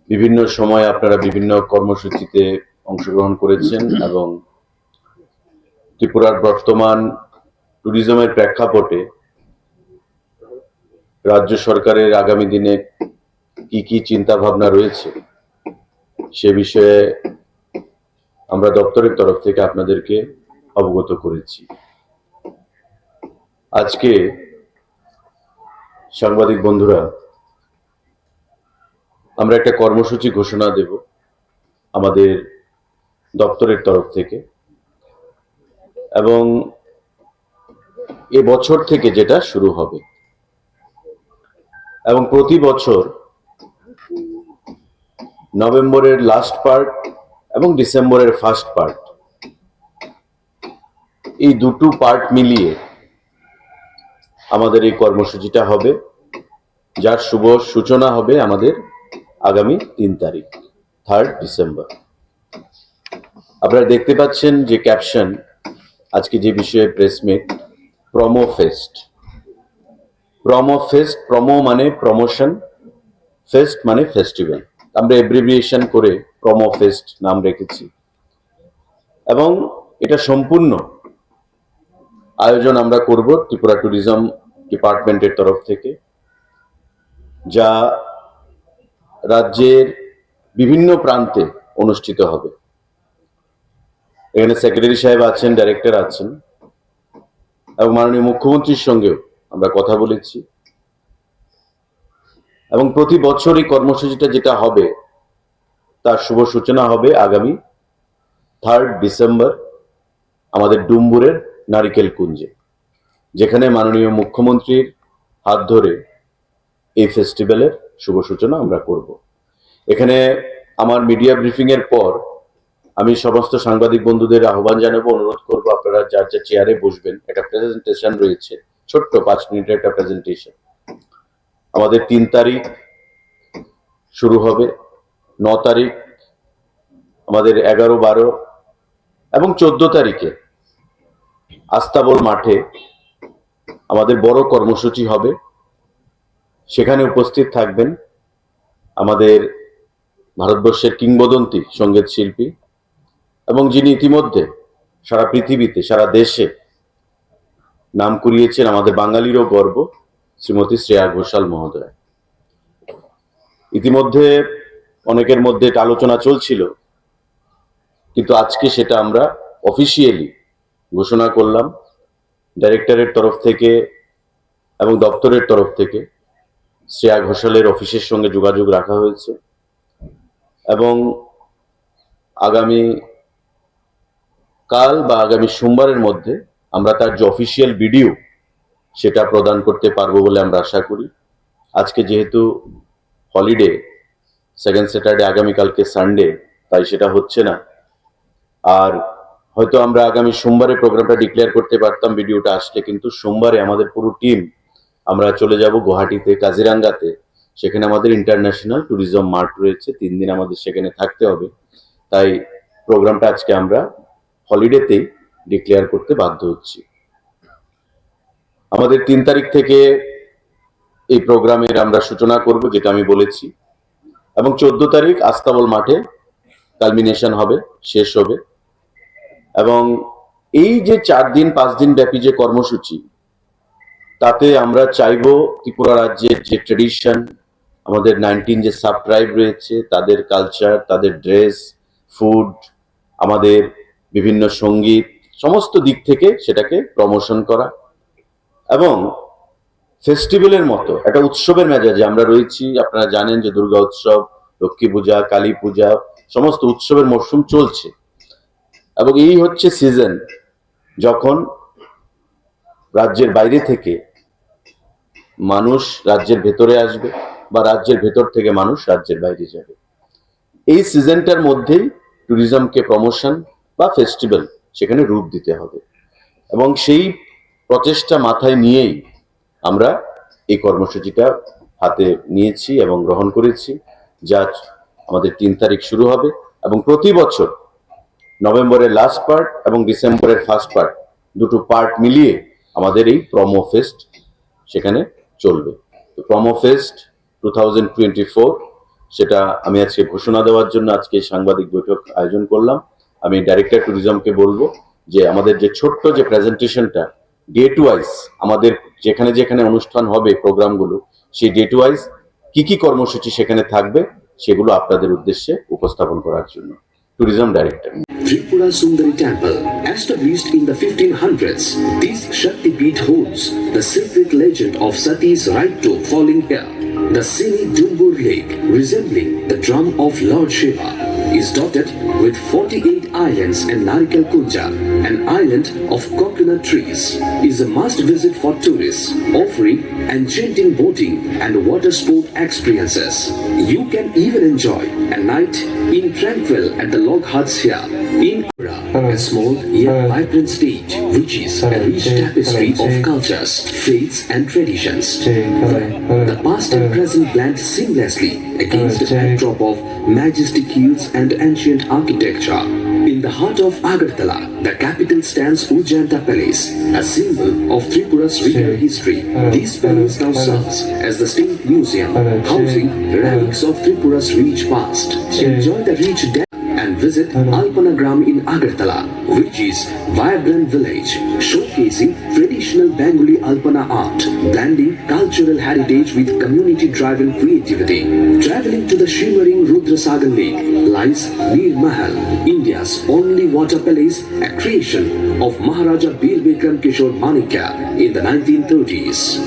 বিভিন্ন সময় আপনারা বিভিন্ন কর্মসূচিতে অংশগ্রহণ করেছেন এবং ত্রিপুরার বর্তমান ট্যুরিজমের প্রেক্ষাপটে রাজ্য সরকারের আগামী দিনে কি কি চিন্তা ভাবনা রয়েছে সে বিষয়ে আমরা দপ্তরের তরফ থেকে আপনাদেরকে অবগত করেছি। আজকে সাংবাদিক বন্ধুরা, আমরা একটা কর্মসূচি ঘোষণা দেব আমাদের দপ্তরের তরফ থেকে, এবং এবছর থেকে যেটা শুরু হবে এবং প্রতি বছর নভেম্বরের লাস্ট পার্ট এবং ডিসেম্বরের ফার্স্ট পার্ট, এই দুটো পার্ট মিলিয়ে আমাদের এই কর্মসূচিটা হবে, যার শুভ সূচনা হবে আমাদের আগামী 3 তারিখ 3 ডিসেম্বর। আপনারা দেখতে পাচ্ছেন যে ক্যাপশন আজকে যে বিষয়ে press meet, promo fest. Promo fest, promo মানে প্রমোশন, ফেস্ট মানে ফেস্টিভ্যাল। আমরা এব্রিভিয়েশন করে প্রমো ফেস্ট নাম রেখেছি এবং এটা সম্পূর্ণ আয়োজন আমরা করব ত্রিপুরা ট্যুরিজম ডিপার্টমেন্টের তরফ থেকে, যা রাজ্যের বিভিন্ন প্রান্তে অনুষ্ঠিত হবে। এখানে সেক্রেটারি সাহেব আছেন, ডাইরেক্টর আছেন এবং মাননীয় মুখ্যমন্ত্রীর সঙ্গেও আমরা কথা বলেছি। এবং প্রতি বছর এই কর্মসূচিটা যেটা হবে তার শুভ সূচনা হবে আগামী 3 ডিসেম্বর আমাদের ডুম্বুরের নারিকেল কুঞ্জে, যেখানে মাননীয় মুখ্যমন্ত্রীর হাত ধরে এই ফেস্টিভ্যালের শুভ সূচনা আমরা করব। এখানে আমার মিডিয়া ব্রিফিং এর পর আমি সমস্ত সাংবাদিক বন্ধুদের আহ্বান জানাবো, অনুরোধ করবো আপনারা যার যার চেয়ারে বসবেন। একটা প্রেজেন্টেশন রয়েছে, ছোট্ট 5 মিনিটের একটা প্রেজেন্টেশন। আমাদের 3 তারিখ শুরু হবে, 9 তারিখ আমাদের 11, 12 এবং 14 তারিখে আস্তাবল মাঠে আমাদের বড় কর্মসূচি হবে। সেখানে উপস্থিত থাকবেন আমাদের ভারতবর্ষের কিংবদন্তি সঙ্গীত শিল্পী এবং যিনি ইতিমধ্যে সারা পৃথিবীতে, সারা দেশে নাম কুড়িয়েছেন, আমাদের বাঙালিরও গর্ব, শ্রীমতী শ্রেয়া ঘোষাল মহোদয়। ইতিমধ্যে অনেকের মধ্যে এটা আলোচনা চলছিল, কিন্তু আজকে সেটা আমরা অফিসিয়ালি ঘোষণা করলাম। ডাইরেক্টরের তরফ থেকে এবং দপ্তরের তরফ থেকে শ্রেয়া ঘোষালের অফিসের সঙ্গে যোগাযোগ রাখা হয়েছে এবং আগামী কাল বা আগামী সোমবারের মধ্যে আমরা তার যে অফিসিয়াল ভিডিও সেটা প্রদান করতে পারবো বলে আমরা আশা করি। আজকে যেহেতু হলিডে, সেকেন্ড স্যাটারডে, আগামীকালকে সানডে, তাই সেটা হচ্ছে না। আর হয়তো আমরা আগামী সোমবারে প্রোগ্রামটা ডিক্লেয়ার করতে পারতাম ভিডিওটা আসলে, কিন্তু সোমবারে আমাদের পুরো টিম আমরা চলে যাব গুয়াহাটিতে, কাজিরাঙ্গাতে। সেখানে আমাদের ইন্টারন্যাশনাল ট্যুরিজম মার্ট রয়েছে, 3 দিন আমাদের সেখানে থাকতে হবে। তাই প্রোগ্রামটা আজকে আমরা হলিডেতেই ডিক্লেয়ার করতে বাধ্য হচ্ছি। আমাদের 3 তারিখ থেকে এই প্রোগ্রামের আমরা সূচনা করব, যেটা আমি বলেছি, এবং 14 তারিখ আস্তাবল মাঠে কালমিনেশন হবে, শেষ হবে। এবং এই যে 4 দিন 5 দিন ব্যাপী যে কর্মসূচি, তাতে আমরা চাইবো ত্রিপুরা রাজ্যের যে ট্রেডিশন, আমাদের 19 যে সাব ট্রাইব রয়েছে তাদের কালচার, তাদের ড্রেস, ফুড, আমাদের বিভিন্ন সঙ্গীত, সমস্ত দিক থেকে সেটাকে প্রমোশন করা এবং ফেস্টিভ্যালের মতো একটা উৎসবের মেজাজে আমরা রয়েছি। আপনারা জানেন যে দুর্গা উৎসব, লক্ষ্মী পূজা, কালী পূজা, সমস্ত উৎসবের মরশুম চলছে এবং এই হচ্ছে সিজন যখন রাজ্যের বাইরে থেকে মানুষ রাজ্যের ভেতরে আসবে বা রাজ্যের ভেতর থেকে মানুষ রাজ্যের বাইরে যাবে। এই সিজনটার মধ্যেই ট্যুরিজমকে প্রমোশন বা ফেস্টিভ্যাল সেখানে রূপ দিতে হবে এবং সেই প্রচেষ্টা মাথায় নিয়েই আমরা এই কর্মসূচিটা হাতে নিয়েছি এবং গ্রহণ করেছি, যা আমাদের 3 তারিখ শুরু হবে এবং প্রতি বছর নভেম্বরের লাস্ট পার্ট এবং ডিসেম্বরের ফার্স্ট পার্ট, দুটো পার্ট মিলিয়ে আমাদের এই প্রমো ফেস্ট সেখানে চলবে। তো প্রমো ফেস্ট 2024 সেটা আমি আজকে ঘোষণা দেওয়ার জন্য আজকে এই সাংবাদিক বৈঠক আয়োজন করলাম। আমি ডাইরেক্টর ট্যুরিজমকে বলবো যে আমাদের যে ছোট্ট যে প্রেজেন্টেশনটা ডেট ওয়াইজ আমাদের যেখানে যেখানে অনুষ্ঠান হবে প্রোগ্রামগুলো, সেই ডেট ওয়াইজ কি কি কর্মসূচি সেখানে থাকবে সেগুলো আপনাদের উদ্দেশ্যে উপস্থাপন করার জন্য tourism director. Tripura Sundari Temple, established in the 1500s, this Shakti Peeth holds the sacred legend of Sati's right toe falling here. The scenic Dumbur Lake, resembling the drum of Lord Shiva, is dotted with 48 islands and Narikal Kunja, an island of coconut trees, is a must-visit for tourists, offering enchanting boating and water sport experiences. You can even enjoy a night in tranquil at the log huts here. In Kura, a small yet vibrant stage, which is a rich tapestry of cultures, faiths and traditions. The past and present blend seamlessly against a backdrop of majestic hills and ancient architecture. In the heart of Agartala, the capital stands Ujjanta Palace, a symbol of Tripura's regional history. This palace now serves as the state museum, housing relics of Tripura's rich past. Enjoy the rich and visit Alpanagram in Agartala, which is vibrant village showcasing traditional Bengali Alpana art, blending cultural heritage with community-driven creativity. Traveling to the shimmering Rudrasagar Lake lies Veer Mahal, India's only water palace, a creation of Maharaja Bir Bikram Kishore Manikya in the 1930s.